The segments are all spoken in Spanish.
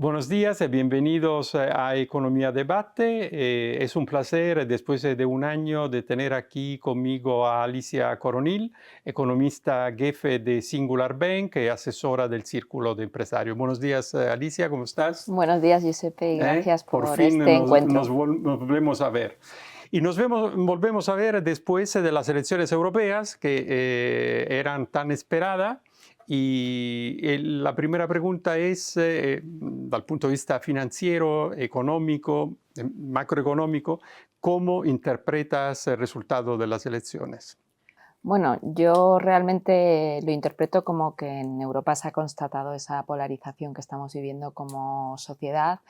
Buenos días y bienvenidos a Economía Debate. Es un placer, después de un año, de tener aquí conmigo a Alicia Coronil, economista jefe de Singular Bank y asesora del Círculo de Empresarios. Buenos días, Alicia, ¿cómo estás? Buenos días, Giuseppe, y gracias Por por fin este encuentro. nos volvemos a ver. Y volvemos a ver después de las elecciones europeas que eran tan esperadas. Y la primera pregunta es, dal punto de vista financiero, económico, macroeconómico, ¿cómo interpretas el resultado de las elecciones? Bueno, yo realmente lo interpreto como que en Europa se ha constatado esa polarización que estamos viviendo como sociedad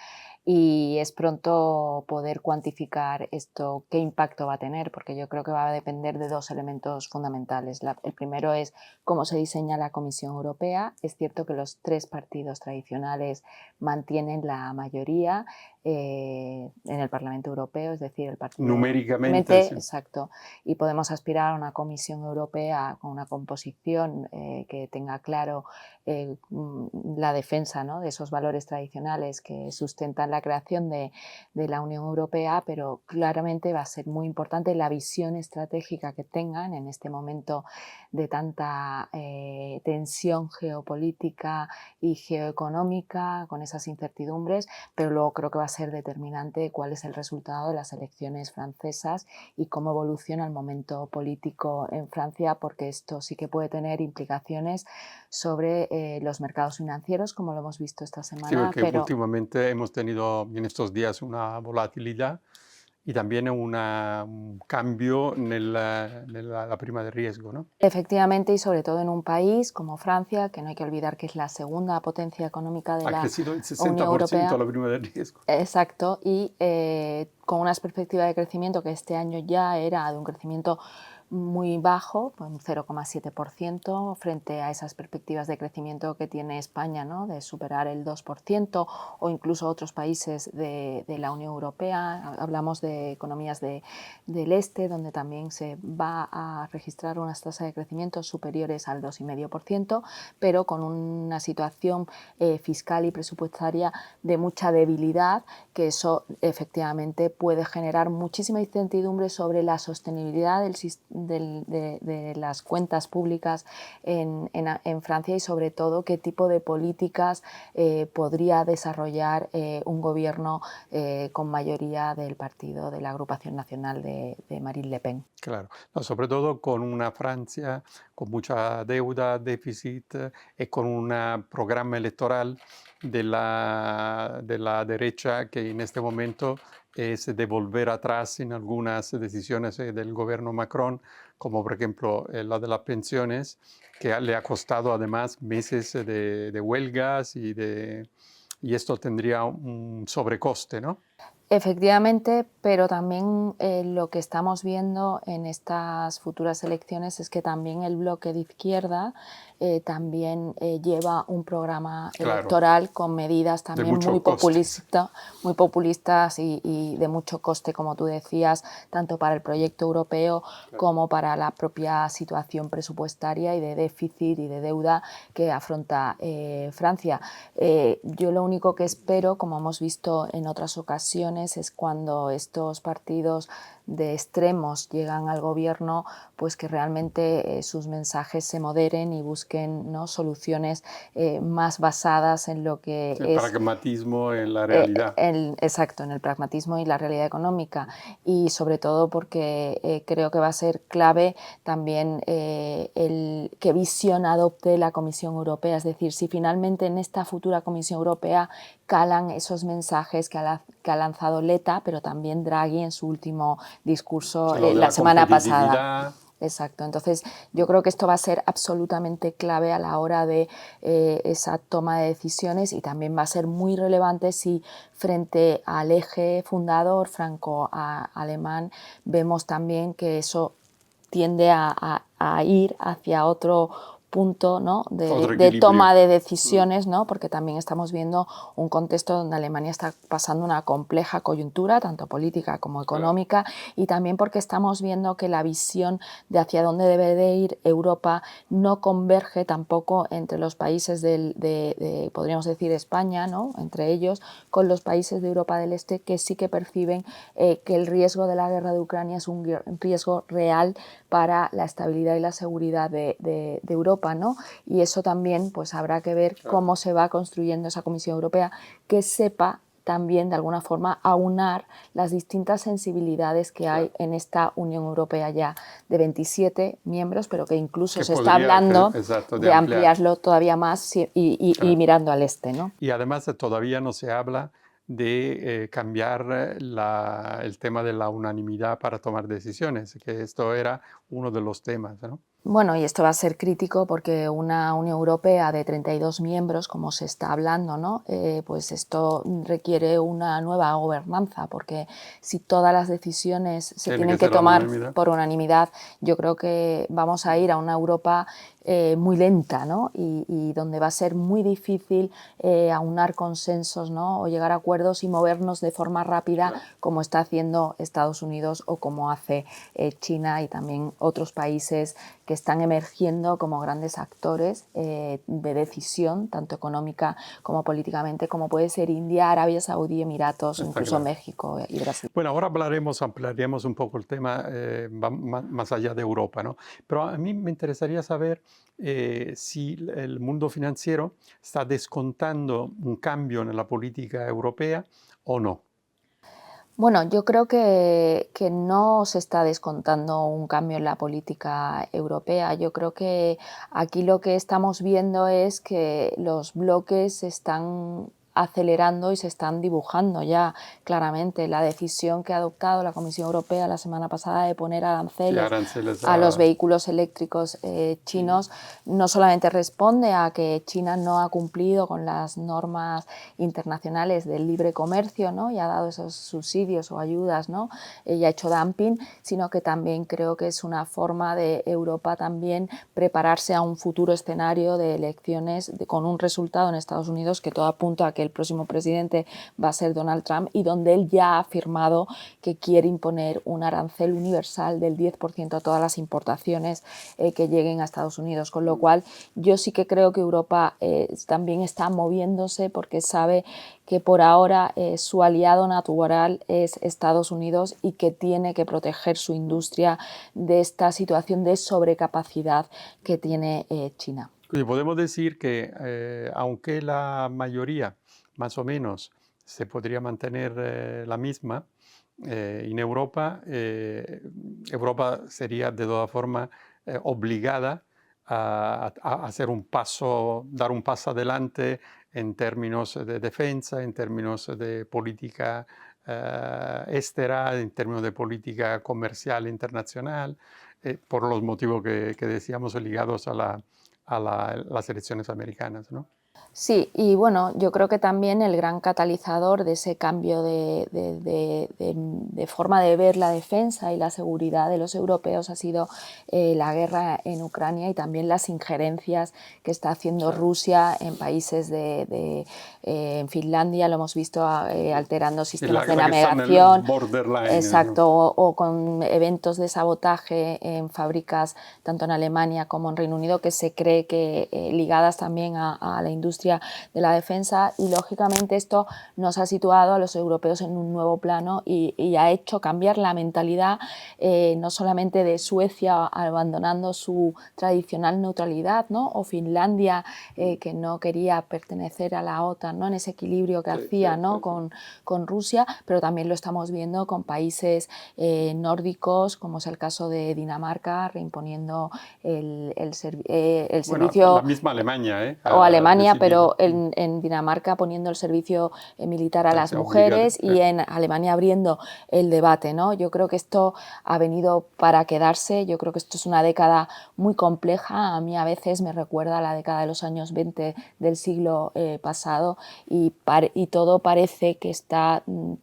y es pronto poder cuantificar esto, qué impacto va a tener, porque yo creo que va a depender de dos elementos fundamentales. El primero es cómo se diseña la Comisión Europea. Es cierto que los tres partidos tradicionales mantienen la mayoría en el Parlamento Europeo, es decir, el Partido Numéricamente, Mente, sí. exacto, y podemos aspirar a una Comisión Europea con una composición que tenga claro la defensa, ¿no?, de esos valores tradicionales que sustentan la creación de la Unión Europea, pero claramente va a ser muy importante la visión estratégica que tengan en este momento de tanta tensión geopolítica y geoeconómica, con esas incertidumbres, pero luego creo que va a ser determinante cuál es el resultado de las elecciones francesas y cómo evoluciona el momento político en Francia, porque esto sí que puede tener implicaciones sobre los mercados financieros, como lo hemos visto esta Sí, semana, porque pero últimamente hemos tenido en estos días una volatilidad y también un cambio en la prima de riesgo, ¿no? efectivamente, y sobre todo en un país como Francia, que no hay que olvidar que es la segunda potencia económica de Ha la crecido el Unión 60% Europea. la prima de riesgo. Exacto, y con unas perspectivas de crecimiento que este año ya era de un crecimiento muy bajo, pues un 0,7%, frente a esas perspectivas de crecimiento que tiene España, ¿no?, de superar el 2%, o incluso otros países de la Unión Europea. Hablamos de economías del este, donde también se va a registrar unas tasas de crecimiento superiores al 2,5%, pero con una situación fiscal y presupuestaria de mucha debilidad, que eso efectivamente puede generar muchísima incertidumbre sobre la sostenibilidad de las cuentas públicas en Francia, y sobre todo qué tipo de políticas podría desarrollar un gobierno con mayoría del partido de la Agrupación Nacional de Marine Le Pen. Claro, no, sobre todo con una Francia con mucha deuda, déficit y con un programa electoral de la derecha que en este momento es de volver atrás en algunas decisiones del gobierno Macron, como por ejemplo la de las pensiones, que le ha costado además meses de huelgas y esto tendría un sobrecoste, ¿no? Efectivamente, pero también lo que estamos viendo en estas futuras elecciones es que también el bloque de izquierda también lleva un programa Claro, electoral con medidas de también muchos costes. muy populistas y de mucho coste, como tú decías, tanto para el proyecto europeo como para la propia situación presupuestaria y de déficit y de deuda que afronta Francia. Yo lo único que espero, como hemos visto en otras ocasiones, es cuando estos partidos de extremos llegan al gobierno, pues que realmente sus mensajes se moderen y busquen, ¿no?, soluciones más basadas en lo que El es pragmatismo en la realidad. exacto, en el pragmatismo y la realidad económica, y sobre todo porque creo que va a ser clave también qué visión adopte la Comisión Europea, es decir, si finalmente en esta futura Comisión Europea calan esos mensajes que ha lanzado Letta, pero también Draghi en su último discurso Lo de la la semana pasada. competitividad. Exacto, entonces yo creo que esto va a ser absolutamente clave a la hora de esa toma de decisiones, y también va a ser muy relevante si frente al eje fundador franco-alemán vemos también que eso tiende a ir hacia otro punto, ¿no?, Otro de equilibrio. toma de decisiones, ¿no?, porque también estamos viendo un contexto donde Alemania está pasando una compleja coyuntura, tanto política como económica, y también porque estamos viendo que la visión de hacia dónde debe de ir Europa no converge tampoco entre los países podríamos decir, España, ¿no?, entre ellos, con los países de Europa del Este, que sí que perciben que el riesgo de la guerra de Ucrania es un riesgo real para la estabilidad y la seguridad de Europa, ¿no? Y eso también pues habrá que ver cómo se va construyendo esa Comisión Europea, que sepa también de alguna forma aunar las distintas sensibilidades que hay en esta Unión Europea ya de 27 miembros, pero que incluso Que se está podría, hablando exacto, de ampliar. ampliarlo todavía más y mirando al este, ¿no? Y además todavía no se habla de cambiar el tema de la unanimidad para tomar decisiones, que esto era uno de los temas, ¿no? Bueno, y esto va a ser crítico porque una Unión Europea de 32 miembros, como se está hablando, ¿no?, pues esto requiere una nueva gobernanza, porque si todas las decisiones se tienen que tomar por unanimidad, yo creo que vamos a ir a una Europa muy lenta, ¿no?, y donde va a ser muy difícil aunar consensos, ¿no?, o llegar a acuerdos y movernos de forma rápida como está haciendo Estados Unidos o como hace China y también otros países que están emergiendo como grandes actores de decisión, tanto económica como políticamente, como puede ser India, Arabia Saudí, Emiratos, incluso México y Brasil. Bueno, ahora ampliaremos un poco el tema más allá de Europa, ¿no? Pero a mí me interesaría saber si el mundo financiero está descontando un cambio en la política europea o no. Bueno, yo creo que no se está descontando un cambio en la política europea. Yo creo que aquí lo que estamos viendo es que los bloques se están acelerando y se están dibujando ya claramente. La decisión que ha adoptado la Comisión Europea la semana pasada de poner aranceles a los vehículos eléctricos chinos no solamente responde a que China no ha cumplido con las normas internacionales del libre comercio, ¿no?, y ha dado esos subsidios o ayudas, ¿no?, y ha hecho dumping, sino que también creo que es una forma de Europa también prepararse a un futuro escenario de elecciones con un resultado en Estados Unidos que todo apunta a que el próximo presidente va a ser Donald Trump, y donde él ya ha afirmado que quiere imponer un arancel universal del 10% a todas las importaciones que lleguen a Estados Unidos, con lo cual yo sí que creo que Europa también está moviéndose porque sabe que por ahora su aliado natural es Estados Unidos y que tiene que proteger su industria de esta situación de sobrecapacidad que tiene China. Y podemos decir que aunque la mayoría, más o menos, se podría mantener la misma, en Europa, Europa sería de todas formas obligada a hacer dar un paso adelante en términos de defensa, en términos de política externa, en términos de política comercial internacional, por los motivos que decíamos ligados a las elecciones americanas, ¿no? Sí, y bueno, yo creo que también el gran catalizador de ese cambio de forma de ver la defensa y la seguridad de los europeos ha sido la guerra en Ucrania y también las injerencias que está haciendo Rusia en países en Finlandia, lo hemos visto alterando sistemas de navegación, exacto, o con eventos de sabotaje en fábricas tanto en Alemania como en Reino Unido, que se cree que ligadas también a la industria de la defensa, y lógicamente esto nos ha situado a los europeos en un nuevo plano y ha hecho cambiar la mentalidad no solamente de Suecia abandonando su tradicional neutralidad, ¿no?, o Finlandia que no quería pertenecer a la OTAN, ¿no?, en ese equilibrio que hacía, ¿no?, con Rusia, pero también lo estamos viendo con países nórdicos, como es el caso de Dinamarca, reimponiendo el servicio. Bueno, la misma Alemania, o Alemania, pero en Dinamarca poniendo el servicio militar a las mujeres y en Alemania abriendo el debate, ¿no? Yo creo que esto ha venido para quedarse. Yo creo que esto es una década muy compleja. A mí a veces me recuerda a la década de los años 20 del siglo pasado y todo parece que está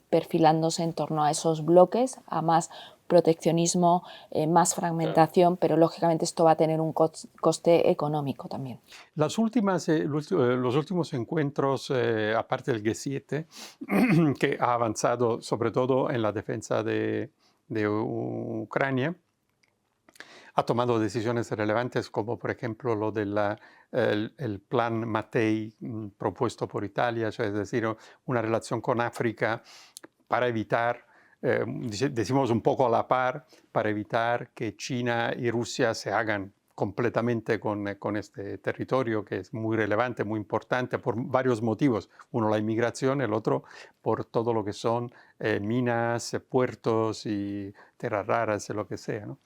perfilándose en torno a esos bloques, a más proteccionismo, más fragmentación, pero lógicamente esto va a tener un coste económico también. Los últimos encuentros, aparte del G7, que ha avanzado sobre todo en la defensa de Ucrania, ha tomado decisiones relevantes como por ejemplo lo del el plan Mattei propuesto por Italia, es decir, una relación con África para evitar, decimos un poco a la par, para evitar que China y Rusia se hagan completamente con este territorio que es muy relevante, muy importante por varios motivos. Uno, la inmigración, el otro, por todo lo que son minas, puertos y tierras raras, lo que sea, ¿no?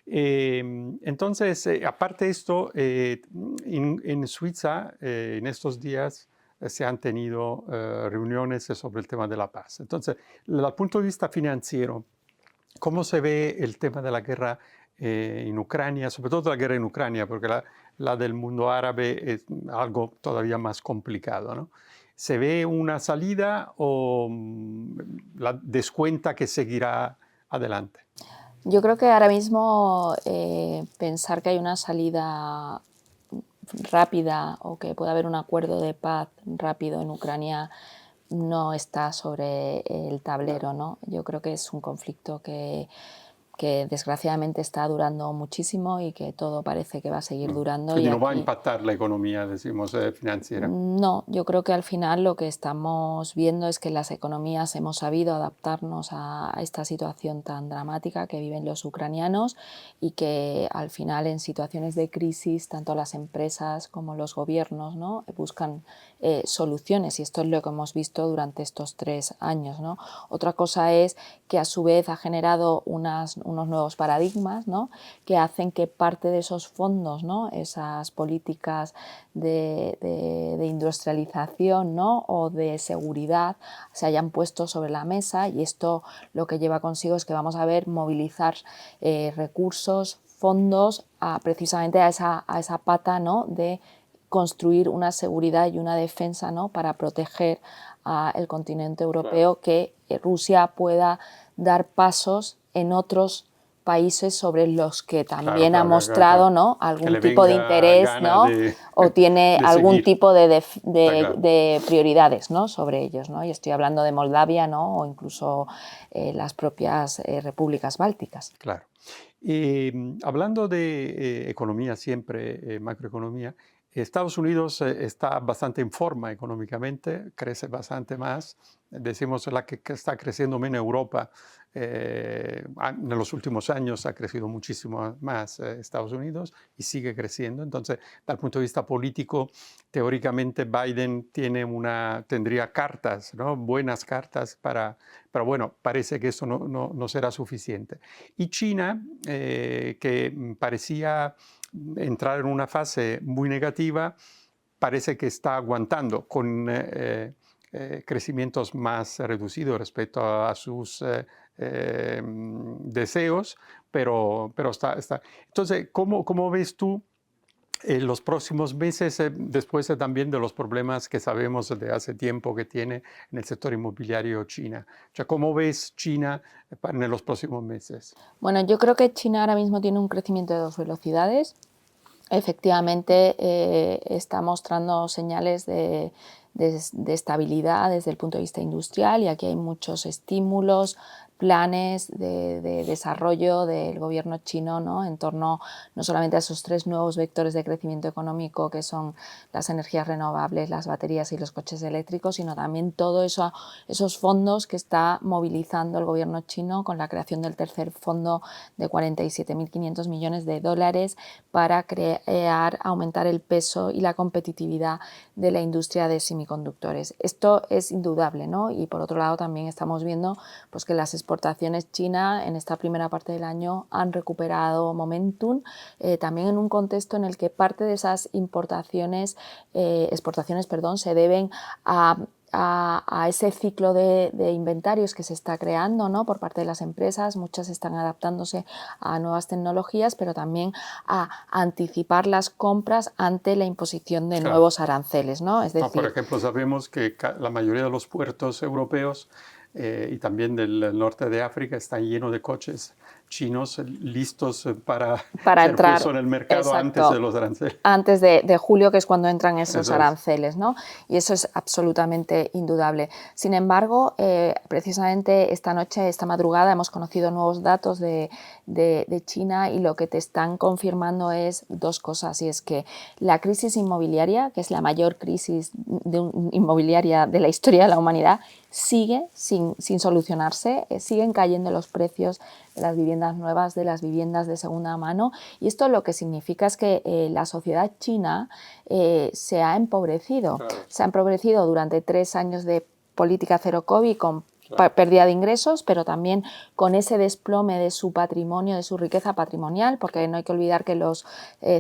Entonces, aparte de esto, en Suiza, en estos días, se han tenido reuniones sobre el tema de la paz. Entonces, desde el punto de vista financiero, ¿cómo se ve el tema de la guerra en Ucrania, sobre todo la guerra en Ucrania, porque la del mundo árabe es algo todavía más complicado, ¿no? ¿Se ve una salida o la descuenta que seguirá adelante? Yo creo que ahora mismo pensar que hay una salida rápida o que pueda haber un acuerdo de paz rápido en Ucrania no está sobre el tablero, ¿no? Yo creo que es un conflicto que desgraciadamente está durando muchísimo y que todo parece que va a seguir durando. Quindi Y no va a aquí impactar la economía, decimos, financiera. no, yo creo que al final lo que estamos viendo es que las economías hemos sabido adaptarnos a esta situación tan dramática que viven los ucranianos y que al final en situaciones de crisis tanto las empresas como los gobiernos, ¿no?, buscan soluciones, y esto es lo que hemos visto durante estos 3 años, ¿no? Otra cosa es que a su vez ha generado unos nuevos paradigmas, ¿no?, que hacen que parte de esos fondos, ¿no?, esas políticas de industrialización, ¿no?, o de seguridad se hayan puesto sobre la mesa, y esto lo que lleva consigo es que vamos a ver movilizar recursos, fondos precisamente a esa pata, ¿no?, de construir una seguridad y una defensa, ¿no?, para proteger al continente europeo, que Rusia pueda dar pasos en otros países sobre los que también ha mostrado, ¿no?, que algún le tipo de venga interés, gana ¿no?, o tiene de algún seguir. tipo Está claro. de prioridades, ¿no?, sobre ellos, ¿no? Y estoy hablando de Moldavia, ¿no?, o incluso las propias repúblicas bálticas. Claro. Hablando de economía siempre, macroeconomía, Estados Unidos está bastante en forma económicamente, crece bastante más. Decimos la que está creciendo menos Europa. En los últimos años ha crecido muchísimo más Estados Unidos y sigue creciendo. Entonces, desde el punto de vista político, teóricamente Biden tendría cartas, ¿no?, buenas cartas pero bueno, parece que eso no será suficiente. Y China, que parecía entrar en una fase muy negativa, parece que está aguantando con crecimientos más reducidos respecto a sus deseos, pero está. Entonces, ¿cómo ves tú los próximos meses, después también de los problemas que sabemos de hace tiempo que tiene en el sector inmobiliario China? O sea, ¿cómo ves China en los próximos meses? Bueno, yo creo que China ahora mismo tiene un crecimiento de 2 velocidades. Efectivamente, está mostrando señales de estabilidad desde el punto de vista industrial, y aquí hay muchos estímulos, planes de desarrollo del gobierno chino, ¿no?, en torno no solamente a esos 3 nuevos vectores de crecimiento económico que son las energías renovables, las baterías y los coches eléctricos, sino también todos esos fondos que está movilizando el gobierno chino con la creación del tercer fondo de 47.500 millones de dólares para aumentar el peso y la competitividad de la industria de semiconductores. Esto es indudable, ¿no? Y por otro lado también estamos viendo pues, que las exportaciones chinas en esta primera parte del año han recuperado momentum, también en un contexto en el que parte de esas exportaciones, se deben a ese ciclo de inventarios que se está creando, ¿no?, por parte de las empresas. Muchas están adaptándose a nuevas tecnologías, pero también a anticipar las compras ante la imposición de nuevos aranceles, ¿no? Es Por decir, ejemplo, sabemos que la mayoría de los puertos europeos y también del norte de África está lleno de coches chinos listos para para ser entrar, puestos en el mercado antes de exacto, los aranceles. antes de julio, que es cuando entran esos Eso es. aranceles, ¿no? Y eso es absolutamente indudable. Sin embargo, precisamente esta noche, esta madrugada, hemos conocido nuevos datos de China, y lo que te están confirmando es dos cosas, y es que la crisis inmobiliaria, que es la mayor crisis inmobiliaria de la historia de la humanidad, sigue sin solucionarse, siguen cayendo los precios de las viviendas nuevas, de las viviendas de segunda mano, y esto lo que significa es que la sociedad china se ha empobrecido. Claro. Se ha empobrecido durante 3 años de política cero COVID, con pérdida de ingresos, pero también con ese desplome de su patrimonio, de su riqueza patrimonial, porque no hay que olvidar que los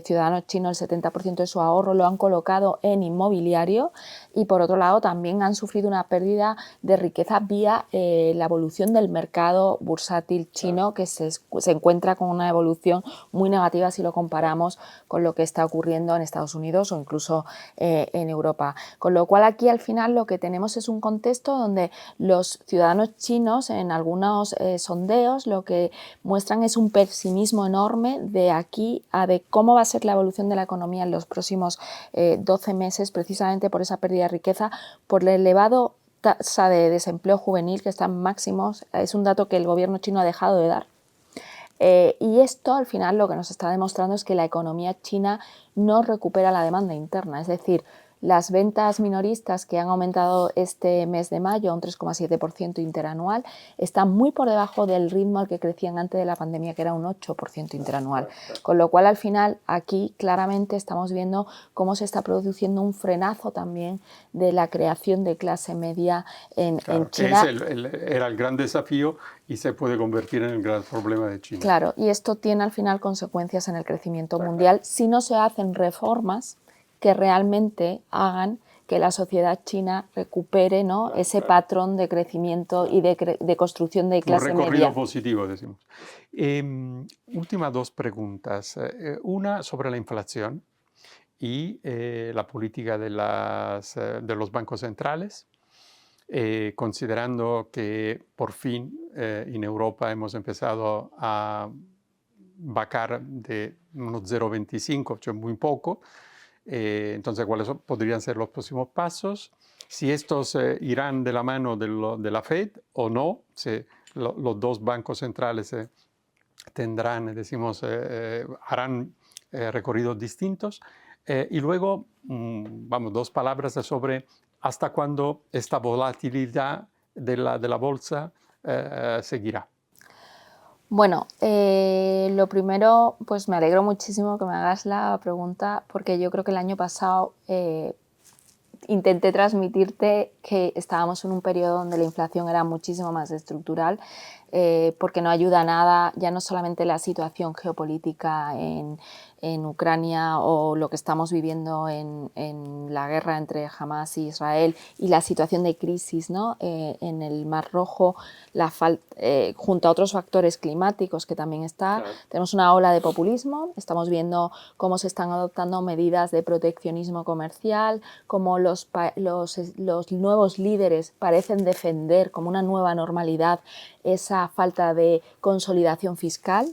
ciudadanos chinos, el 70% de su ahorro lo han colocado en inmobiliario, y por otro lado también han sufrido una pérdida de riqueza vía la evolución del mercado bursátil chino, que se encuentra con una evolución muy negativa si lo comparamos con lo que está ocurriendo en Estados Unidos o incluso en Europa. Con lo cual aquí al final lo que tenemos es un contexto donde los ciudadanos chinos, en algunos sondeos, lo que muestran es un pesimismo enorme de aquí a de cómo va a ser la evolución de la economía en los próximos 12 meses, precisamente por esa pérdida de riqueza, por el elevado tasa de desempleo juvenil, que están máximos. Es un dato que el gobierno chino ha dejado de dar. Y esto al final lo que nos está demostrando es que la economía china no recupera la demanda interna, es decir, las ventas minoristas, que han aumentado este mes de mayo a un 3,7% interanual, están muy por debajo del ritmo al que crecían antes de la pandemia, que era un 8% interanual. Con lo cual, al final, aquí claramente estamos viendo cómo se está produciendo un frenazo también de la creación de clase media en China. Que era el gran desafío y se puede convertir en el gran problema de China. Claro, y esto tiene al final consecuencias en el crecimiento mundial si no se hacen reformas que realmente hagan que la sociedad china recupere, ¿no?, ese patrón de crecimiento y de construcción de clase media. Un recorrido positivo, decimos. Últimas 2 preguntas. Una sobre la inflación y la política de los bancos centrales, considerando que por fin en Europa hemos empezado a bajar de unos 0,25, cioè muy poco. Entonces, ¿cuáles podrían ser los próximos pasos? Si estos irán de la mano de la Fed o no, si los dos bancos centrales tendrán, decimos, harán recorridos distintos. Y luego, vamos, 2 palabras sobre hasta cuándo esta volatilidad de la bolsa seguirá. Bueno, lo primero, pues me alegro muchísimo que me hagas la pregunta, porque yo creo que el año pasado intenté transmitirte que estábamos en un periodo donde la inflación era muchísimo más estructural, porque no ayuda nada, ya no solamente la situación geopolítica en Ucrania o lo que estamos viviendo en la guerra entre Hamas y Israel, y la situación de crisis, ¿no?, en el Mar Rojo, junto a otros factores climáticos que también está. Claro. Tenemos una ola de populismo, estamos viendo cómo se están adoptando medidas de proteccionismo comercial, cómo los nuevos líderes parecen defender como una nueva normalidad esa falta de consolidación fiscal,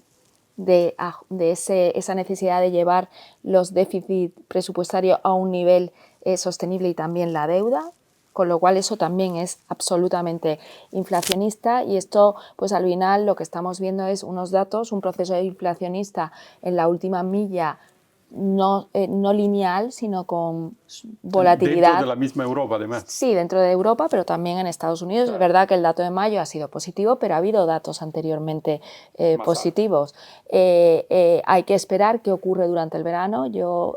esa necesidad de llevar los déficits presupuestarios a un nivel sostenible, y también la deuda, con lo cual eso también es absolutamente inflacionista. Y esto, pues al final lo que estamos viendo es unos datos, un proceso inflacionista en la última milla, no lineal, sino con volatilidad. Dentro de la misma Europa, además. Sí, dentro de Europa, pero también en Estados Unidos. Claro. Es verdad que el dato de mayo ha sido positivo, pero ha habido datos anteriormente positivos. Hay que esperar qué ocurre durante el verano. Yo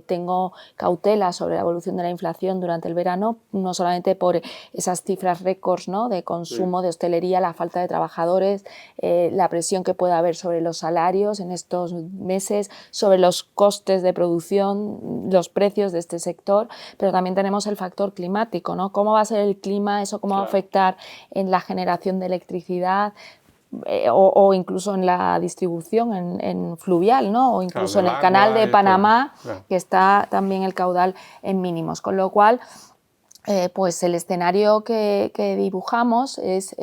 tengo cautela sobre la evolución de la inflación durante el verano, no solamente por esas cifras récords, ¿no?, de consumo, sí, de hostelería, la falta de trabajadores, la presión que puede haber sobre los salarios en estos meses, sobre los costes de producción, los precios de este sector, pero también tenemos el factor climático, ¿no? ¿Cómo va a ser el clima? ¿Eso cómo va a afectar en la generación de electricidad? O incluso en la distribución en fluvial, ¿no?, o incluso en el canal de Panamá, que está también el caudal en mínimos. Con lo cual, Pues el escenario que dibujamos es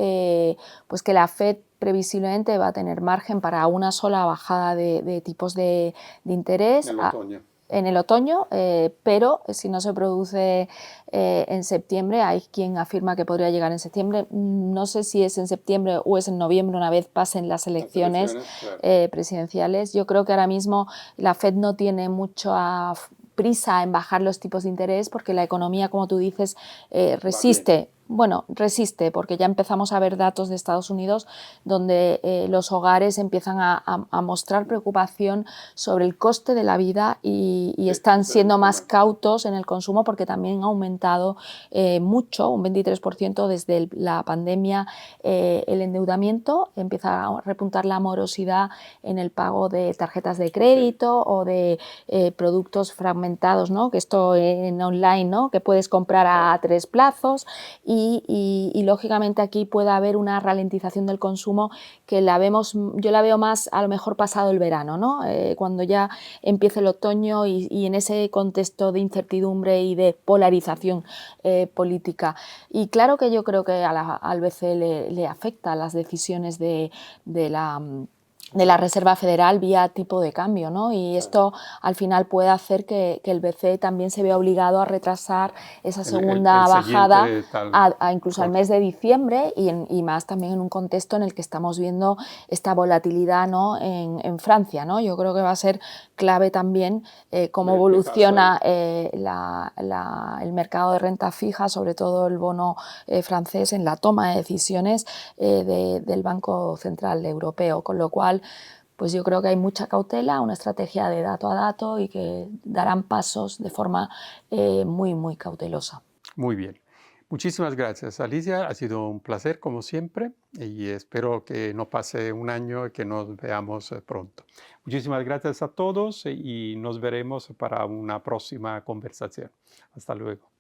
pues que la Fed previsiblemente va a tener margen para una sola bajada de tipos de interés En el otoño. en el otoño, pero si no se produce en septiembre, hay quien afirma que podría llegar en septiembre. No sé si es en septiembre o es en noviembre, una vez pasen las elecciones Claro. presidenciales. Yo creo que ahora mismo la Fed no tiene mucha prisa en bajar los tipos de interés porque la economía, como tú dices, resiste. Bueno, resiste, porque ya empezamos a ver datos de Estados Unidos donde los hogares empiezan a mostrar preocupación sobre el coste de la vida y están siendo más cautos en el consumo porque también ha aumentado mucho, un 23% desde la pandemia, el endeudamiento, empieza a repuntar la morosidad en el pago de tarjetas de crédito o de productos fragmentados, ¿no? Que esto en online, ¿no? Que puedes comprar a 3 plazos y lógicamente aquí puede haber una ralentización del consumo que yo la veo más a lo mejor pasado el verano, ¿no? Cuando ya empiece el otoño y en ese contexto de incertidumbre y de polarización política. Y claro que yo creo que al BCE le afecta las decisiones de la Reserva Federal vía tipo de cambio, ¿no? Y esto al final puede hacer que el BCE también se vea obligado a retrasar esa segunda bajada incluso al mes de diciembre y más también en un contexto en el que estamos viendo esta volatilidad, ¿no? en Francia, ¿no? Yo creo que va a ser clave también cómo evoluciona el mercado de renta fija, sobre todo el bono francés, en la toma de decisiones del Banco Central Europeo, con lo cual pues yo creo que hay mucha cautela, una estrategia de dato a dato y que darán pasos de forma muy, muy cautelosa. Muy bien. Muchísimas gracias, Alicia. Ha sido un placer, como siempre, y espero que no pase un año y que nos veamos pronto. Muchísimas gracias a todos y nos veremos para una próxima conversación. Hasta luego.